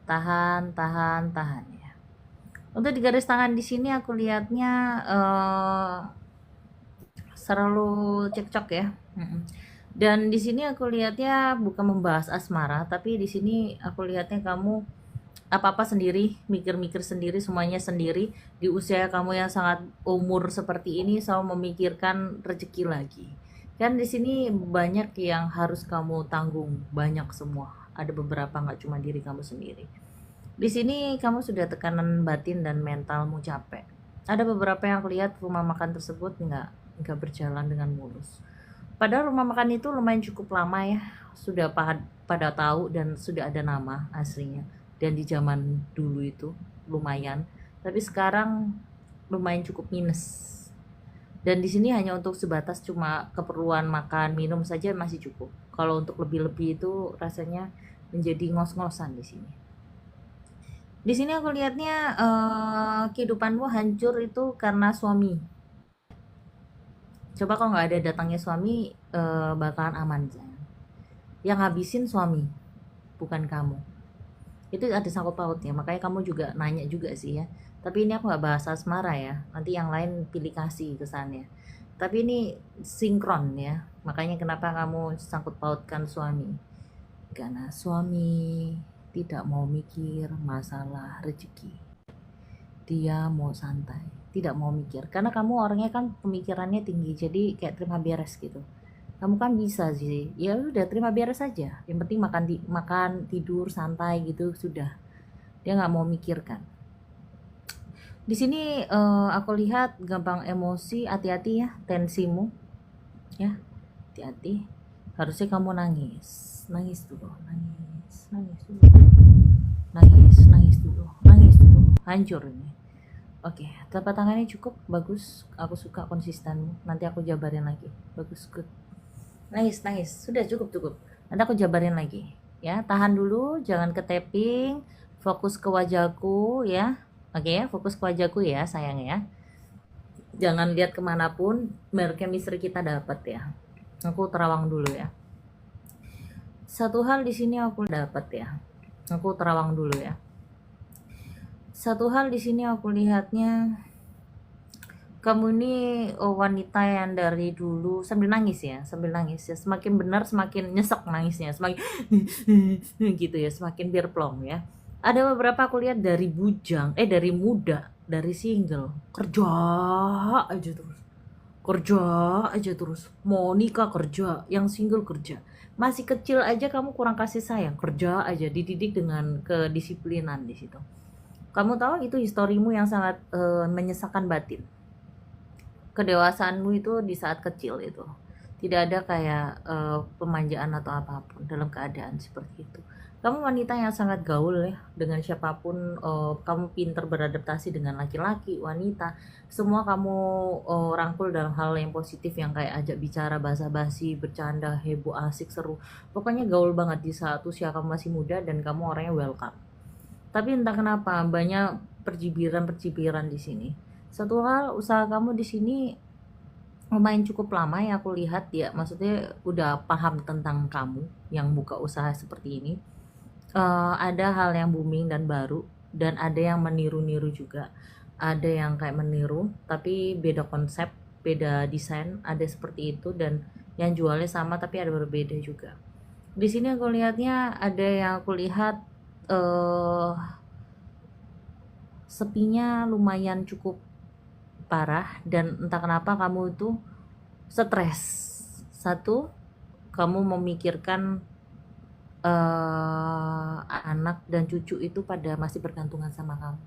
Tahan, tahan, tahan ya. Untuk di garis tangan di sini aku lihatnya selalu cekcok ya. Dan di sini aku lihatnya bukan membahas asmara, tapi di sini aku lihatnya kamu apa-apa sendiri, mikir-mikir sendiri, semuanya sendiri. Di usia kamu yang sangat umur seperti ini selalu memikirkan rezeki lagi. Kan di sini banyak yang harus kamu tanggung, banyak semua. Ada beberapa, nggak cuma diri kamu sendiri. Di sini kamu sudah tekanan batin dan mentalmu capek. Ada beberapa yang aku lihat rumah makan tersebut nggak berjalan dengan mulus. Padahal rumah makan itu lumayan cukup lama ya, sudah pada tahu dan sudah ada nama aslinya. Dan di zaman dulu itu lumayan, tapi sekarang lumayan cukup minus. Dan di sini hanya untuk sebatas cuma keperluan makan minum saja masih cukup. Kalau untuk lebih-lebih itu rasanya menjadi ngos-ngosan di sini. Di sini aku lihatnya kehidupanmu hancur itu karena suami. Coba kalau nggak ada datangnya suami, bakalan aman sayang. Yang habisin suami, bukan kamu. Itu ada sangkut pautnya, makanya kamu juga nanya juga sih ya. Tapi ini aku nggak bahas asmara ya, nanti yang lain pilih kasih kesannya. Tapi ini sinkron ya, makanya kenapa kamu sangkut pautkan suami. Karena suami tidak mau mikir masalah rezeki, dia mau santai, tidak mau mikir. Karena kamu orangnya kan pemikirannya tinggi, jadi kayak terima beres gitu. Kamu kan bisa sih, ya udah terima beres saja. Yang penting makan tidur santai gitu sudah. Dia nggak mau mikirkan. Di sini aku lihat gampang emosi, hati-hati ya tensimu, ya hati-hati. Harusnya kamu nangis dulu, nangis dulu, nangis dulu, hancur ini. Oke, telapak tangannya cukup bagus. Aku suka konsistenmu. Nanti aku jabarin lagi. Bagus, good. Nangis, sudah cukup. Nanti aku jabarin lagi. Ya, tahan dulu, jangan ke tapping. Fokus ke wajahku ya. Oke ya, fokus ke wajahku ya sayang ya. Jangan lihat kemanapun, biar chemistry kita dapat ya. Aku terawang dulu ya. Satu hal di sini aku dapat ya. Aku terawang dulu ya. Satu hal di sini aku lihatnya, kamu ini wanita yang dari dulu sambil nangis ya, semakin benar semakin nyesek nangisnya, semakin gitu ya, semakin biar plong ya. Ada beberapa aku lihat dari dari muda, dari single, kerja aja terus, mau nikah kerja, yang single kerja, masih kecil aja kamu kurang kasih sayang, kerja aja, dididik dengan kedisiplinan di situ. Kamu tahu itu historimu yang sangat menyesakan batin. Kedewasaanmu itu di saat kecil itu tidak ada kayak pemanjaan atau apapun dalam keadaan seperti itu. Kamu wanita yang sangat gaul ya dengan siapapun. Kamu pintar beradaptasi dengan laki-laki, wanita, semua kamu rangkul dalam hal yang positif, yang kayak ajak bicara, basa-basi, bercanda, heboh, asik, seru. Pokoknya gaul banget di saat usia kamu masih muda dan kamu orangnya welcome. Tapi entah kenapa banyak percibiran di sini. Satu hal, usaha kamu di sini lumayan cukup lama ya aku lihat ya, maksudnya udah paham tentang kamu yang buka usaha seperti ini. Ada hal yang booming dan baru, dan ada yang meniru-niru juga. Ada yang kayak meniru tapi beda konsep, beda desain, ada seperti itu, dan yang jualnya sama tapi ada berbeda juga. Di sini aku lihatnya ada yang aku lihat sepinya lumayan cukup parah, dan entah kenapa kamu itu stres. Satu, kamu memikirkan anak dan cucu itu pada masih bergantungan sama kamu.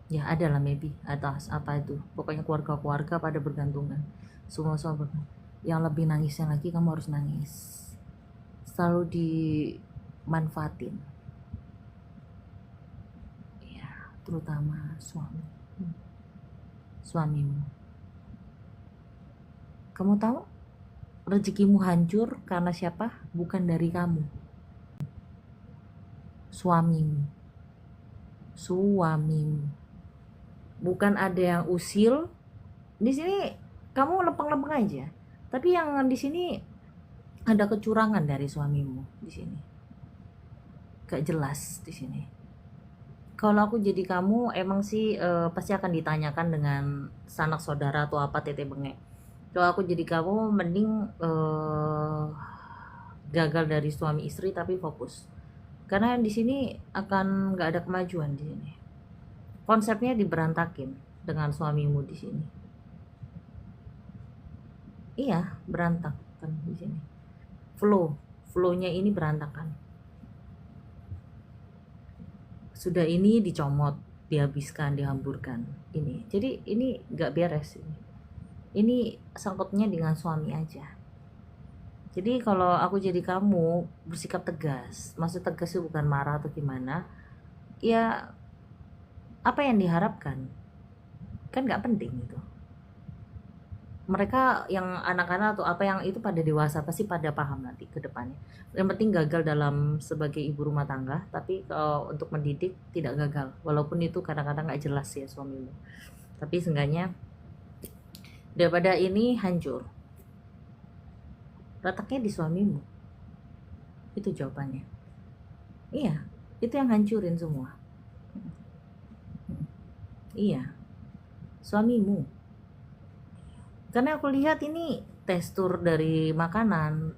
Ya ada lah maybe atas apa itu, pokoknya keluarga-keluarga pada bergantungan, semua bergantungan. Yang lebih nangisnya lagi, kamu harus nangis, selalu dimanfaatin ya, terutama suamimu. Kamu tahu rezekimu hancur karena siapa? Bukan dari kamu, suamimu. Bukan ada yang usil di sini, kamu lempeng-lempeng aja. Tapi yang di sini ada kecurangan dari suamimu di sini. gak jelas di sini. Kalau aku jadi kamu emang sih pasti akan ditanyakan dengan sanak saudara atau apa tete bengek. Kalau aku jadi kamu mending gagal dari suami istri tapi fokus. Karena di sini akan nggak ada kemajuan di sini. Konsepnya diberantakin dengan suamimu di sini. Iya, berantakan di sini. Flownya ini berantakan. Sudah ini dicomot, dihabiskan, dihamburkan. Ini. Jadi ini nggak beres ini. Ini sangkutnya dengan suami aja. Jadi kalau aku jadi kamu bersikap tegas, maksud tegas itu bukan marah atau gimana, ya apa yang diharapkan kan nggak penting itu. Mereka yang anak-anak atau apa yang itu pada dewasa pasti pada paham nanti ke depannya. Yang penting gagal dalam sebagai ibu rumah tangga, tapi kalau untuk mendidik tidak gagal. Walaupun itu kadang-kadang nggak jelas ya suamimu. Tapi seenggaknya daripada ini hancur, letaknya di suamimu. Itu jawabannya. Iya, itu yang hancurin semua. Iya, suamimu. Karena aku lihat ini tekstur dari makanan,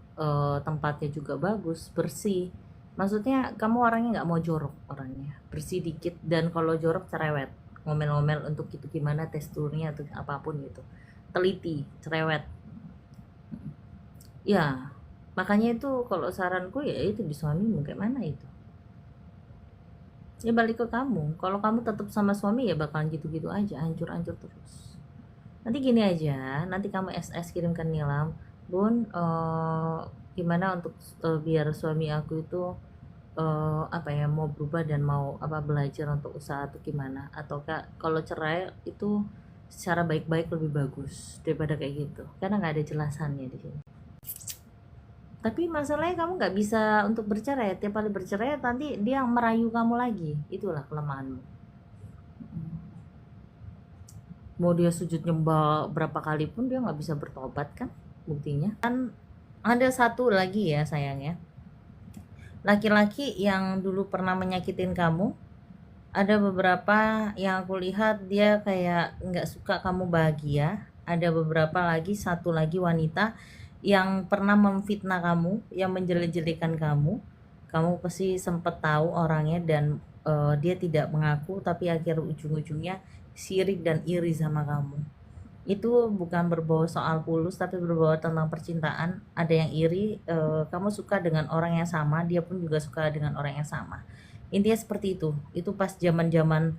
tempatnya juga bagus, bersih. Maksudnya kamu orangnya nggak mau jorok orangnya, bersih dikit dan kalau jorok cerewet, ngomel-ngomel untuk itu gimana teksturnya atau apapun gitu, teliti, cerewet. Ya, makanya itu kalau saranku ya itu di suamimu kayak mana itu. Ya balik ke kamu. Kalau kamu tetap sama suami ya bakalan gitu-gitu aja, hancur-hancur terus. Nanti gini aja, nanti kamu SS kirimkan Nilam, Bun, gimana untuk biar suami aku itu apa ya mau berubah dan mau apa belajar untuk usaha atau gimana? Atau kalau cerai itu secara baik-baik lebih bagus daripada kayak gitu, karena nggak ada jelasannya di sini. Tapi masalahnya kamu nggak bisa untuk bercerai, tiap kali bercerai nanti dia yang merayu kamu lagi, itulah kelemahanmu. Mau dia sujud nyembah berapa kali pun dia nggak bisa bertobat kan, buktinya kan. Ada satu lagi ya sayangnya, laki-laki yang dulu pernah menyakitin kamu. Ada beberapa yang aku lihat dia kayak nggak suka kamu bahagia. Ada beberapa lagi, satu lagi wanita yang pernah memfitnah kamu, yang menjelek-jelekan kamu. Kamu pasti sempat tahu orangnya dan dia tidak mengaku, tapi akhir ujung-ujungnya sirik dan iri sama kamu. Itu bukan berbau soal tulus, tapi berbau tentang percintaan. Ada yang iri, kamu suka dengan orang yang sama, dia pun juga suka dengan orang yang sama. Intinya seperti itu pas zaman-zaman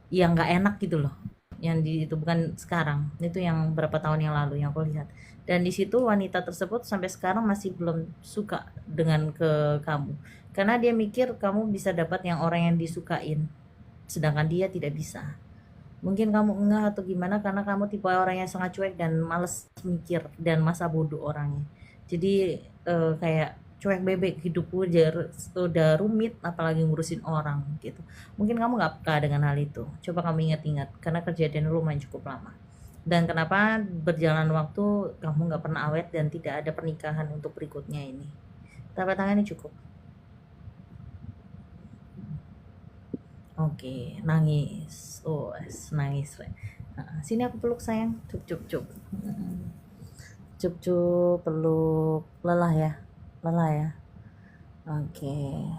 yang nggak enak gitu loh, yang di itu bukan sekarang, itu yang berapa tahun yang lalu yang aku lihat. Dan di situ wanita tersebut sampai sekarang masih belum suka dengan ke kamu, karena dia mikir kamu bisa dapat yang orang yang disukain, sedangkan dia tidak bisa. Mungkin kamu enggak atau gimana karena kamu tipe orang yang sangat cuek dan males mikir dan masa bodoh orangnya. Jadi kayak cuek bebek, hidupku udah rumit apalagi ngurusin orang gitu. Mungkin kamu nggak peka dengan hal itu. Coba kamu ingat-ingat karena kejadian lumayan cukup lama. Dan kenapa berjalan waktu kamu nggak pernah awet dan tidak ada pernikahan untuk berikutnya ini. Telapak tangan ini cukup. Oke, nangis. Oh, nangis. Sini aku peluk sayang. Cup cup cup. Cup cup peluk. Lelah ya? Lelah ya? Oke.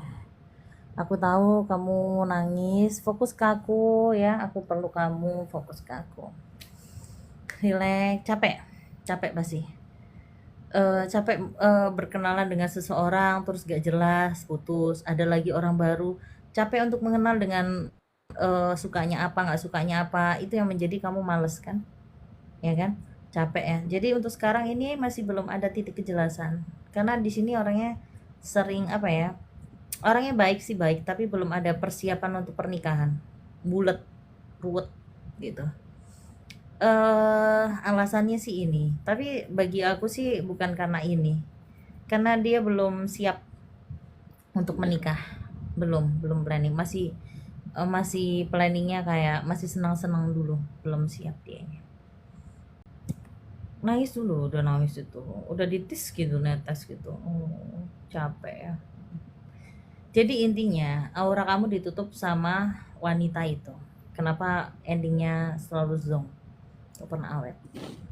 Aku tahu kamu nangis. Fokus ke aku ya. Aku peluk kamu. Fokus ke aku. Relax. Capek. Capek pasti. Capek berkenalan dengan seseorang terus gak jelas, putus. Ada lagi orang baru. Capek untuk mengenal dengan sukanya apa nggak sukanya apa, itu yang menjadi kamu males kan, ya kan, capek ya. Jadi untuk sekarang ini masih belum ada titik kejelasan karena di sini orangnya sering apa ya, orangnya baik sih baik tapi belum ada persiapan untuk pernikahan, bulat ruwet gitu. Alasannya sih ini, tapi bagi aku sih bukan karena ini, karena dia belum siap untuk menikah, belum planning, masih planningnya kayak masih senang-senang dulu, belum siap dia. Nangis dulu, udah nangis itu, udah ditis gitu, netes gitu, capek ya. Jadi intinya aura kamu ditutup sama wanita itu. Kenapa endingnya selalu zonk, gak pernah awet.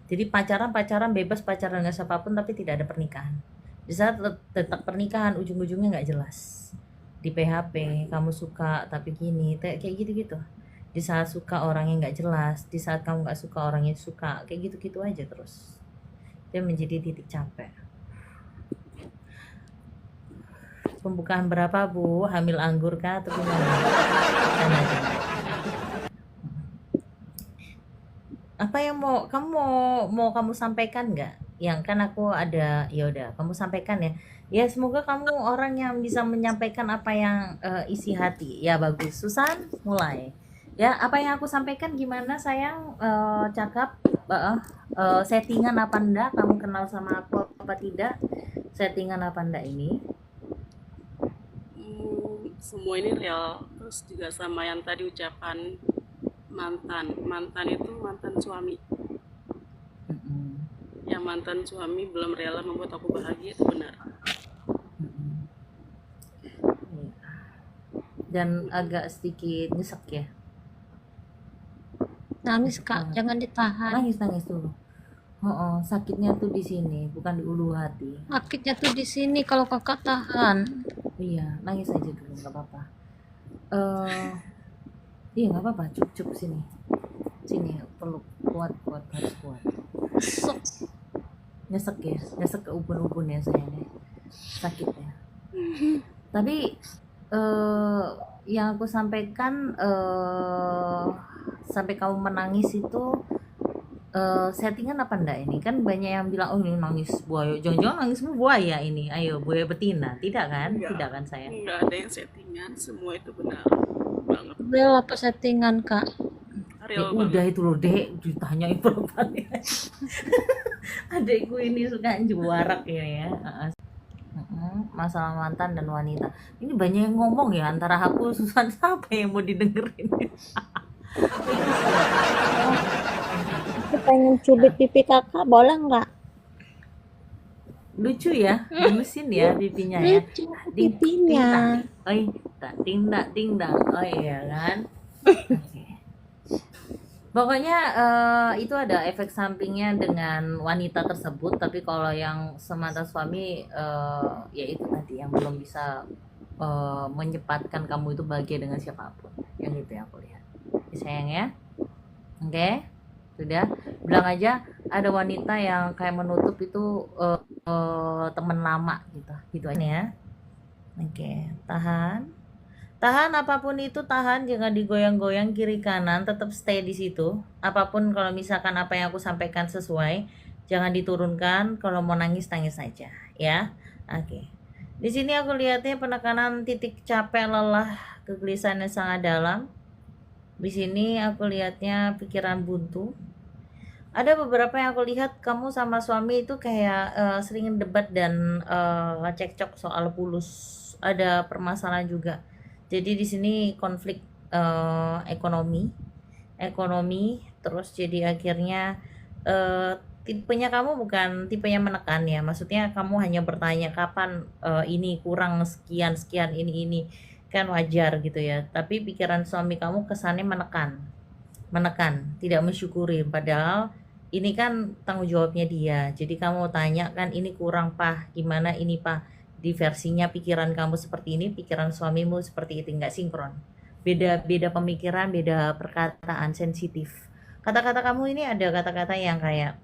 Jadi pacaran bebas, pacaran dengan siapapun tapi tidak ada pernikahan. Di saat tetap pernikahan ujung-ujungnya nggak jelas. Di PHP, kamu suka tapi gini, kayak gitu-gitu. Di saat suka orangnya nggak jelas, di saat kamu nggak suka orangnya suka, kayak gitu-gitu aja terus. Dia menjadi titik capek. Pembukaan berapa Bu? Hamil anggur kah atau gimana? Canda. Apa yang mau kamu mau kamu sampaikan nggak? Yang kan aku ada, ya udah kamu sampaikan ya. Ya semoga kamu orang yang bisa menyampaikan apa yang isi hati. Ya bagus. Susan, mulai. Ya apa yang aku sampaikan gimana sayang? Cakap, settingan apa enggak? Kamu kenal sama aku apa tidak? Settingan apa enggak ini? Semua ini real. Terus juga sama yang tadi ucapan mantan itu mantan suami. Mm-mm. Yang mantan suami belum rela membuat aku bahagia, itu benar. Mm-mm. Iya. Dan agak sedikit nyesek ya. Nangis Nyesek Kak, banget. jangan ditahan. Nangis dulu. Oh, sakitnya tuh di sini, bukan di ulu hati. Sakitnya tuh di sini kalau Kakak tahan. Iya, nangis aja dulu, nggak apa-apa. Eh, iya nggak apa-apa, cup sini. Sini, peluk, kuat, harus kuat. Sok. Nyesek ke ubun-ubun ya sayangnya. Sakit ya. Tapi yang aku sampaikan sampai kamu menangis itu settingan apa enggak ini? Kan banyak yang bilang, oh ini nangis buaya. Jangan-jangan nangismu buaya ini. Ayo, buaya betina. Tidak kan? Tidak kan saya? Enggak ada yang settingan, semua itu benar banget. Real apa settingan Kak? Ya Real udah banget. itu loh dek, ditanyain berapa ya. Adekku ini suka juarak ya. Masalah mantan dan wanita. Ini banyak yang ngomong ya antara aku Susan, siapa yang mau didengerin? Aku pengen cubit pipi Kakak, boleh nggak? Lucu ya, gemesin ya pipinya ya. Lucu Ding pipinya. ting tak ting dang. Oh iya kan. Oke. Pokoknya itu ada efek sampingnya dengan wanita tersebut, tapi kalau yang semata suami ya itu tadi yang belum bisa menyempatkan kamu itu bahagia dengan siapapun. Yang itu yang aku lihat. Ya, sayang ya. Oke. Sudah, bilang aja ada wanita yang kayak menutup itu temen lama gitu aja ya. Oke, tahan. Tahan apapun itu, tahan, jangan digoyang-goyang kiri kanan, tetap stay di situ. Apapun kalau misalkan apa yang aku sampaikan sesuai, jangan diturunkan. Kalau mau nangis nangis saja, ya. Oke. Di sini aku lihatnya penekanan titik capek, lelah, kegelisahan yang sangat dalam. Di sini aku lihatnya pikiran buntu. Ada beberapa yang aku lihat kamu sama suami itu kayak sering debat dan cekcok soal pulus. Ada permasalahan juga. Jadi di sini konflik ekonomi terus jadi akhirnya tipenya kamu bukan tipe yang menekan ya. Maksudnya kamu hanya bertanya kapan ini kurang sekian ini kan wajar gitu ya. Tapi pikiran suami kamu kesannya menekan, tidak mensyukuri, padahal ini kan tanggung jawabnya dia. Jadi kamu tanya kan ini kurang Pak, gimana ini Pak? Di versinya pikiran kamu seperti ini, pikiran suamimu seperti itu, nggak sinkron. Beda pemikiran, beda perkataan, sensitif. Kata-kata kamu ini ada kata-kata yang kayak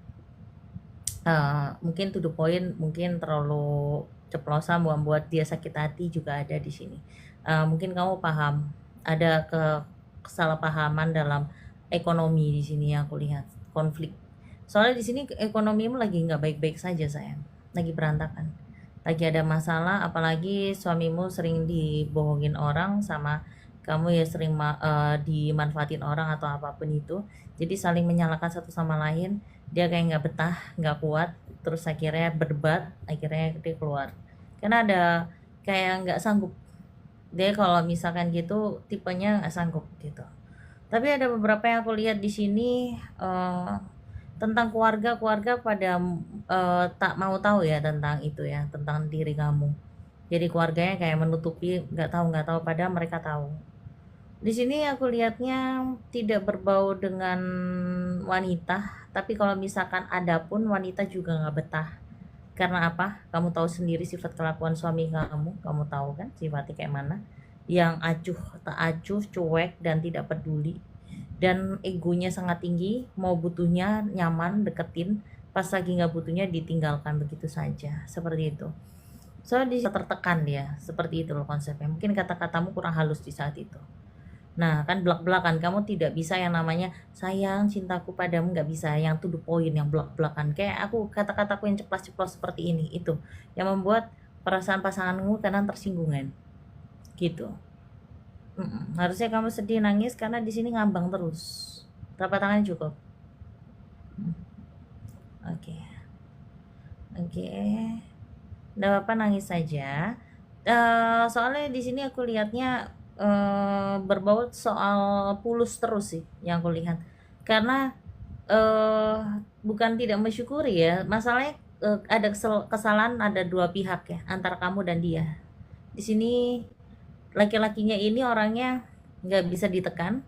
mungkin to the point, mungkin terlalu ceplosan membuat dia sakit hati juga ada di sini. Mungkin kamu paham ada kesalahpahaman dalam ekonomi di sini yang aku lihat konflik. Soalnya di sini ekonomimu lagi nggak baik-baik saja sayang, lagi berantakan, lagi ada masalah. Apalagi suamimu sering dibohongin orang sama kamu ya, sering dimanfaatin orang atau apapun itu. Jadi saling menyalahkan satu sama lain. Dia kayak nggak betah, nggak kuat, terus akhirnya berdebat, akhirnya dia keluar karena ada kayak nggak sanggup. Dia kalau misalkan gitu tipenya nggak sanggup gitu. Tapi ada beberapa yang aku lihat di sini tentang keluarga pada tak mau tahu ya tentang itu ya, tentang diri kamu. Jadi keluarganya kayak menutupi, nggak tahu padahal mereka tahu. Di sini aku lihatnya tidak berbau dengan wanita, tapi kalau misalkan ada pun wanita juga nggak betah. Karena apa? Kamu tahu sendiri sifat kelakuan suami kamu tahu kan sifatnya kayak mana? Yang acuh, tak acuh, cuek dan tidak peduli. Dan egonya sangat tinggi, mau butuhnya nyaman, deketin, pas lagi nggak butuhnya ditinggalkan begitu saja. Seperti itu. Soalnya dia tertekan dia, seperti itu loh konsepnya. Mungkin kata-katamu kurang halus di saat itu. Nah, kan belak-belakan, kamu tidak bisa yang namanya sayang, cintaku padamu, nggak bisa yang to the point, yang belak-belakan. Kayak aku, kata-kataku yang ceplas-ceplos seperti ini, itu yang membuat perasaan pasanganmu kadang tersinggungan, gitu. Harusnya kamu sedih nangis karena di sini ngambang terus. Telapak tangan cukup. Oke, oke. Nggak apa-apa nangis saja. Soalnya di sini aku lihatnya berbau soal pulus terus sih yang aku lihat. Karena bukan tidak mensyukuri ya, masalahnya ada kesalahan ada dua pihak ya, antara kamu dan dia. Di sini laki-lakinya ini orangnya nggak bisa ditekan.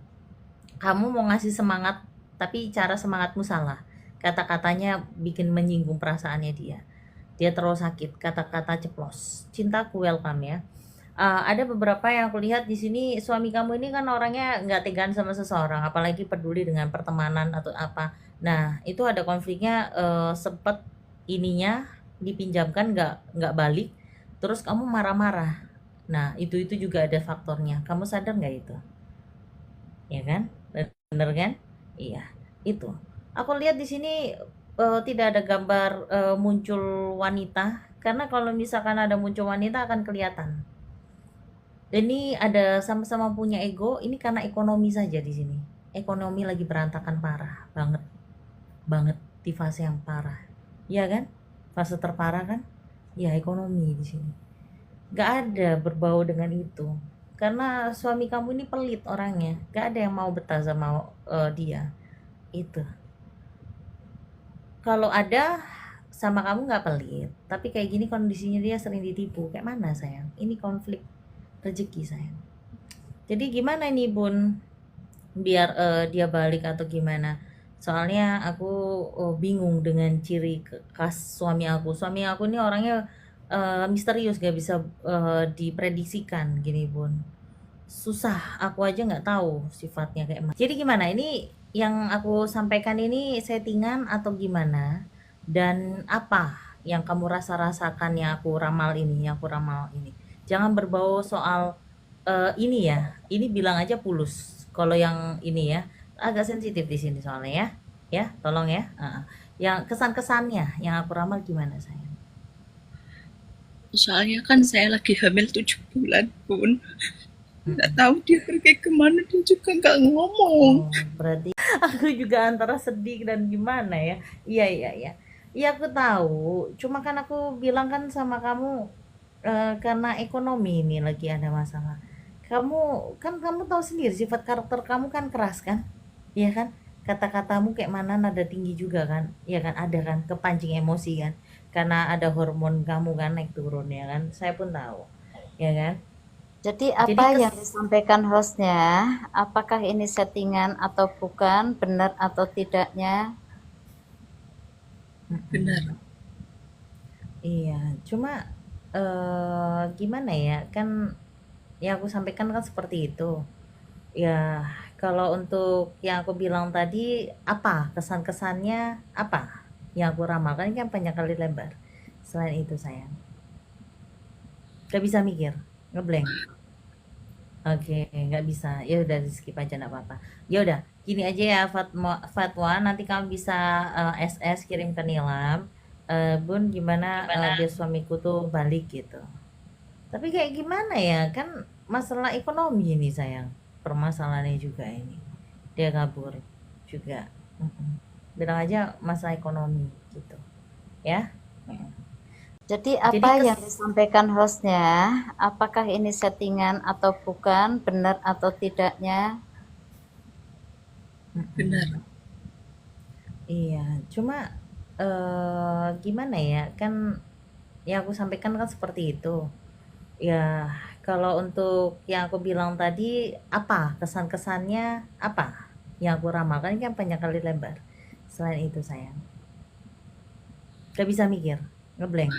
Kamu mau ngasih semangat, tapi cara semangatmu salah. Kata-katanya bikin menyinggung perasaannya dia. Dia terlalu sakit, kata-kata ceplos. Cintaku welcome ya. Ada beberapa yang aku lihat di sini suami kamu ini kan orangnya nggak tegaan sama seseorang, apalagi peduli dengan pertemanan atau apa. Nah, itu ada konfliknya, sempet ininya dipinjamkan nggak balik, terus kamu marah-marah. Nah, itu juga ada faktornya. Kamu sadar nggak itu? Ya kan? Bener kan? Iya, itu. Aku lihat di sini tidak ada gambar muncul wanita, karena kalau misalkan ada muncul wanita akan kelihatan. Dan ini ada sama-sama punya ego, ini karena ekonomi saja di sini. Ekonomi lagi berantakan parah banget, banget di fase yang parah. Iya kan? Fase terparah kan? Ya ekonomi di sini. Gak ada berbau dengan itu. Karena suami kamu ini pelit orangnya, gak ada yang mau betah sama dia. Itu. Kalau ada sama kamu nggak pelit, tapi kayak gini kondisinya dia sering ditipu. Kayak mana sayang? Ini konflik rezeki sayang. Jadi gimana nih bun? Biar dia balik atau gimana? Soalnya aku bingung dengan ciri khas suami aku. Suami aku ini orangnya misterius, gak bisa diprediksikan gini bun. Susah, aku aja nggak tahu sifatnya kayak mana. Jadi gimana? Ini yang aku sampaikan ini settingan atau gimana? Dan apa yang kamu rasakan yang aku ramal ini, Jangan berbau soal ini ya. Ini bilang aja pulus. Kalau yang ini ya, agak sensitif di sini soalnya ya. Ya, tolong ya. Yang kesan-kesannya yang aku ramal gimana sayang? Soalnya kan saya lagi hamil 7 bulan pun. Nggak tahu dia pergi kemana, dia juga nggak ngomong. Oh, berarti aku juga antara sedih dan gimana ya. Iya, iya, iya. Iya aku tahu. Cuma kan aku bilang kan sama kamu karena ekonomi ini lagi ada masalah. Kamu tahu sendiri sifat karakter kamu kan keras kan? Iya kan? Kata-katamu kayak mana nada tinggi juga kan? Iya kan? Ada kan kepancing emosi kan? Karena ada hormon kamu kan naik turun ya kan? Saya pun tahu. Ya kan? Jadi Jadi apa yang disampaikan hostnya, apakah ini settingan atau bukan, benar atau tidaknya? Benar. Iya, cuma gimana ya? Kan yang aku sampaikan kan seperti itu. Ya, kalau untuk yang aku bilang tadi apa kesan-kesannya apa yang aku ramalkan ini kan banyak kali lebar. Selain itu sayang, gak bisa mikir, ngeblank. Oke, nggak bisa. Ya udah di skip aja nggak apa-apa. Ya udah, gini aja ya Fatwa, nanti kamu bisa SS kirim ke Nilam. Bun, gimana biar suamiku tuh balik gitu. Tapi kayak gimana ya? Kan masalah ekonomi ini sayang. Permasalahannya juga ini. Dia kabur juga. Bilang aja masalah ekonomi gitu. Ya. Jadi Jadi apa yang disampaikan hostnya, apakah ini settingan atau bukan, benar atau tidaknya? Benar. Iya, cuma gimana ya? Kan yang aku sampaikan kan seperti itu. Ya, kalau untuk yang aku bilang tadi, apa kesan-kesannya, apa yang aku ramalkan, ini kan panjang kali lebar. Selain itu sayang, gak bisa mikir, ngeblank.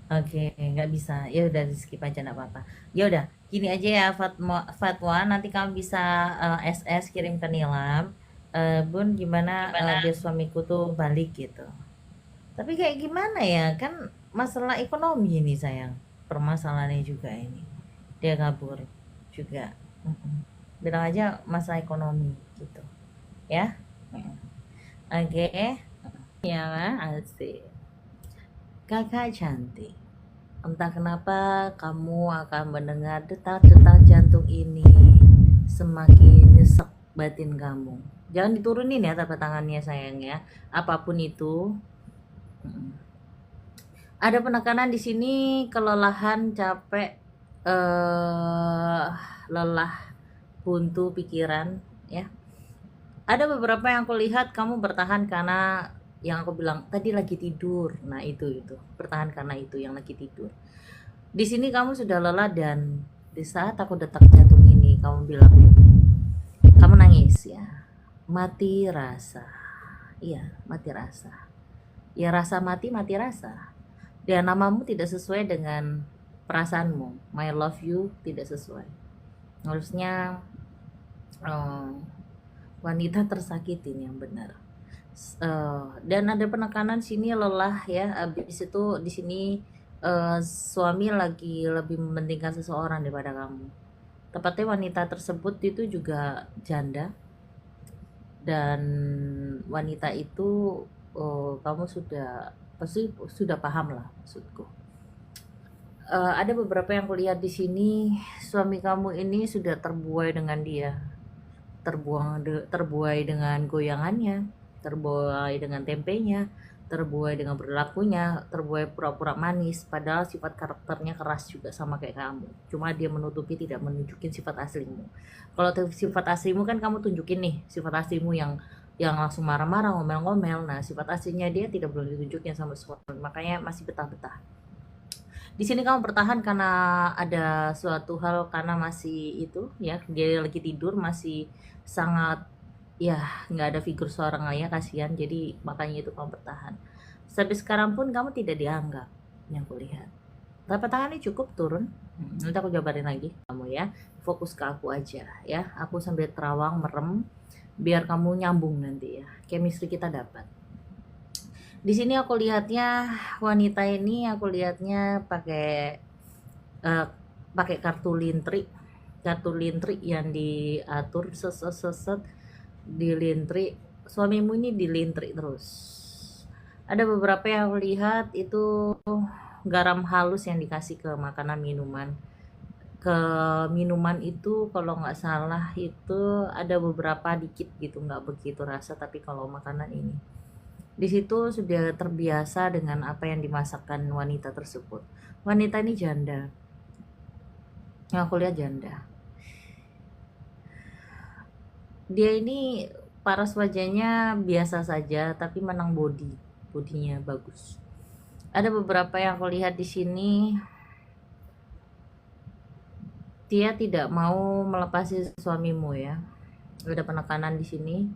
Oke, nggak bisa. Ya udah di-skip aja nggak apa-apa. Ya udah, gini aja ya Fatwa, nanti kamu bisa SS kirim ke Nilam. Bun, gimana biar suamiku tuh balik gitu. Tapi kayak gimana ya? Kan masalah ekonomi ini sayang. Permasalahannya juga ini. Dia kabur juga. Mm-mm. Bilang aja masalah ekonomi gitu. Ya. Mm. Oke. Ya, asik. Kakak cantik. Entah kenapa kamu akan mendengar detak-detak jantung ini semakin nyesek batin kamu. Jangan diturunin ya telapak tangannya sayang ya. Apapun itu. Mm. Ada penekanan di sini, kelelahan, capek, lelah, buntu pikiran ya. Ada beberapa yang aku lihat kamu bertahan karena yang aku bilang tadi lagi tidur. Nah, itu. Bertahan karena itu yang lagi tidur. Di sini kamu sudah lelah dan di saat aku detak jantung ini kamu bilang kamu nangis ya. Mati rasa. Iya, mati rasa. Ya rasa mati rasa. Dan namamu tidak sesuai dengan perasaanmu. My love you tidak sesuai. Harusnya wanita tersakitin yang benar. Dan ada penekanan sini lelah ya. Habis itu di sini suami lagi lebih mementingkan seseorang daripada kamu. Tepatnya wanita tersebut itu juga janda, dan wanita itu kamu pasti sudah paham lah maksudku. Ada beberapa yang kulihat di sini, suami kamu ini sudah terbuai dengan dia, terbuai dengan goyangannya, terbuai dengan tempenya, terbuai dengan perilakunya, terbuai pura-pura manis, padahal sifat karakternya keras juga sama kayak kamu. Cuma dia menutupi, tidak menunjukin sifat aslimu. Kalau sifat aslimu kan kamu tunjukin nih, sifat aslimu yang langsung marah-marah, ngomel-ngomel. Nah, sifat aslinya dia tidak belum ditunjukin sama suami, makanya masih betah-betah. Di sini kamu bertahan karena ada suatu hal, karena masih itu ya, dia lagi tidur, masih sangat ya, nggak ada figur seorang ayah, kasihan, jadi makanya itu kamu bertahan. Sampai sekarang pun kamu tidak dianggap yang kulihat. Telapak tangannya cukup turun. Nanti aku jabarin lagi kamu ya, fokus ke aku aja ya, aku sambil terawang merem biar kamu nyambung nanti ya, chemistry kita dapat. Di sini aku lihatnya wanita ini, aku lihatnya pakai pakai kartu lintri yang diatur seset dilintri. Suamimu ini dilintri terus. Ada beberapa yang aku lihat itu garam halus yang dikasih ke makanan minuman. Ke minuman itu kalau nggak salah itu ada beberapa dikit gitu, nggak begitu rasa, tapi kalau makanan ini di situ sudah terbiasa dengan apa yang dimasakkan wanita tersebut. Wanita ini janda. Yang aku lihat janda. Dia ini paras wajahnya biasa saja, tapi menang bodinya bagus. Ada beberapa yang aku lihat di sini, dia tidak mau melepasi suamimu ya. Ada penekanan di sini,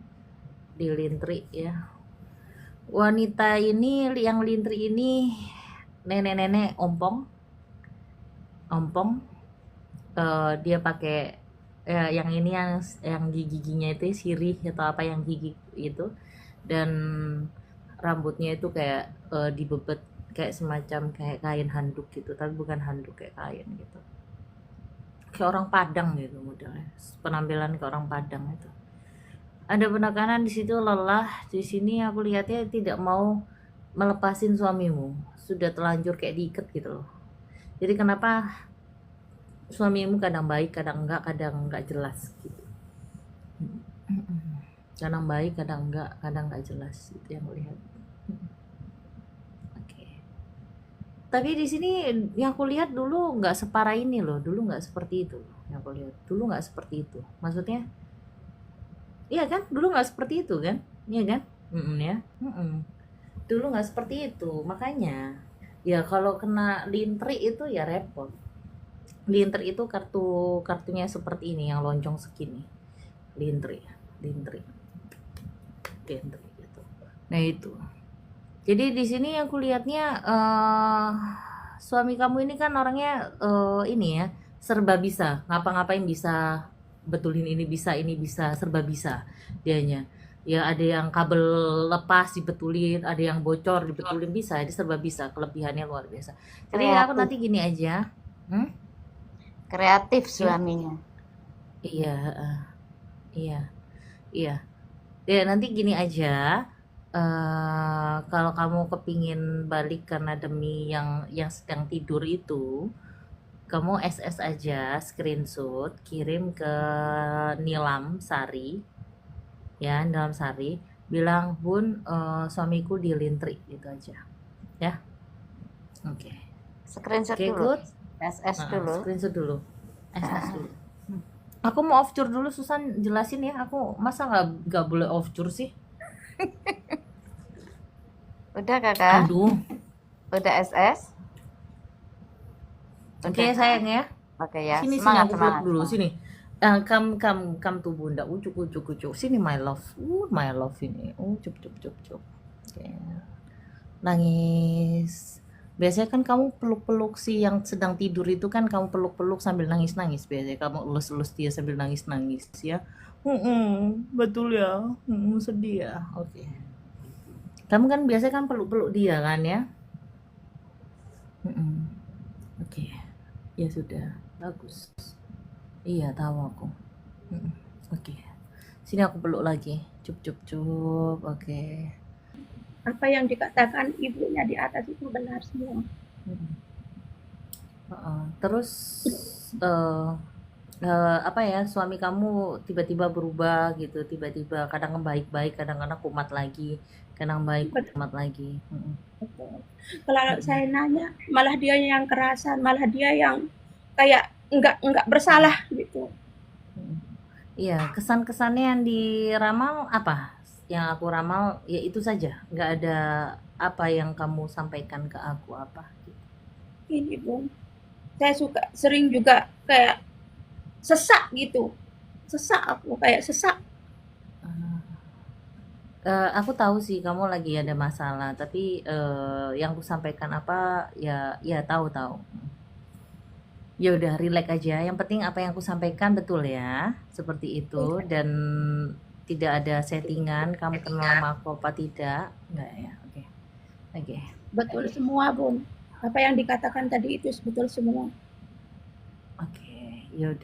di lintri ya. Wanita ini yang lintri ini nenek-nenek ompong. Dia pakai yang ini yang giginya itu sirih atau apa yang gigi itu, dan rambutnya itu kayak dibebet kayak semacam kayak kain handuk gitu, tapi bukan handuk, kayak kain gitu, kayak orang Padang gitu modelnya, penampilan ke orang Padang itu. Ada penekanan di situ, lelah. Di sini aku lihatnya tidak mau melepasin suamimu, sudah terlanjur kayak diikat gitu loh. Jadi kenapa suamimu kadang baik, kadang enggak jelas gitu. Kadang baik, kadang enggak jelas, itu yang aku lihat. Oke. Tapi di sini yang aku lihat dulu nggak separah ini loh, dulu nggak seperti itu. Yang aku lihat dulu nggak seperti itu. Maksudnya iya kan, dulu nggak seperti itu kan, iya kan, ya, dulu nggak seperti itu, makanya Ya kalau kena lintri itu ya repot. Lintri itu kartunya seperti ini yang loncong segini. Lintri, lintri, lintri gitu. Nah itu. Jadi di sini aku lihatnya suami kamu ini kan orangnya ini ya serba bisa, ngapa-ngapain bisa, betulin ini bisa, serba bisa dianya. Ya ada yang kabel lepas dibetulin, ada yang bocor dibetulin bisa, dia serba bisa, kelebihannya luar biasa. Jadi aku Kreatif, nanti gini aja, hmm? kreatif Iya, suaminya. iya, iya, iya. Ya nanti gini aja, kalau kamu kepingin balik karena demi yang sedang tidur itu, kamu SS aja, screenshot, kirim ke Nilam Sari, ya, Nilam Sari, bilang, Bun, suamiku dilintri, gitu aja, ya, oke, Screenshot oke, dulu, good, SS dulu. screenshot dulu, SS dulu. Aku mau off cure dulu, Susan jelasin ya, aku masa nggak boleh off cure sih? Udah kakak, Aduh, udah SS, oke udah. sayang ya. Oke ya, Sini semangat aku peluk semangat. dulu semangat. sini. Come tuh bunda, ucuk. Sini my love, my love ini, cup. Oke. Nangis. Biasanya kan kamu peluk-peluk si yang sedang tidur itu kan kamu peluk-peluk sambil nangis-nangis. Biasanya kamu elus-elus dia sambil nangis-nangis ya. Betul ya. Sedih ya. Oke. Kamu kan biasanya kan peluk-peluk dia kan ya. Oke. Ya sudah, bagus. Iya tahu aku. Oke. Sini aku peluk lagi. Cup. Oke. Apa yang dikatakan ibunya di atas itu benar semua. Terus apa ya, suami kamu tiba-tiba berubah gitu, tiba-tiba kadang baik-baik, kadang-kadang kumat lagi, kadang baik kumat lagi. Betul. Kalau saya nanya, malah dia yang kerasan, malah dia yang kayak enggak bersalah gitu. Iya, kesan-kesannya yang diramal apa? Yang aku ramal ya itu saja, nggak ada apa yang kamu sampaikan ke aku apa gitu. Ini Bung, saya sering juga kayak sesak gitu. Aku kayak sesak. Aku tahu sih kamu lagi ada masalah, tapi yang aku sampaikan apa ya tahu. Ya udah relax aja. Yang penting apa yang aku sampaikan betul ya, seperti itu dan tidak ada settingan. Kamu kenal sama aku apa tidak? Enggak ya. Oke. Betul semua Bung. Apa yang dikatakan tadi itu betul semua. Oke. Ya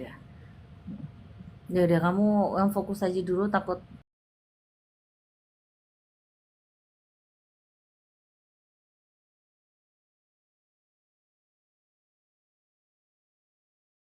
udah kamu yang fokus aja dulu, takut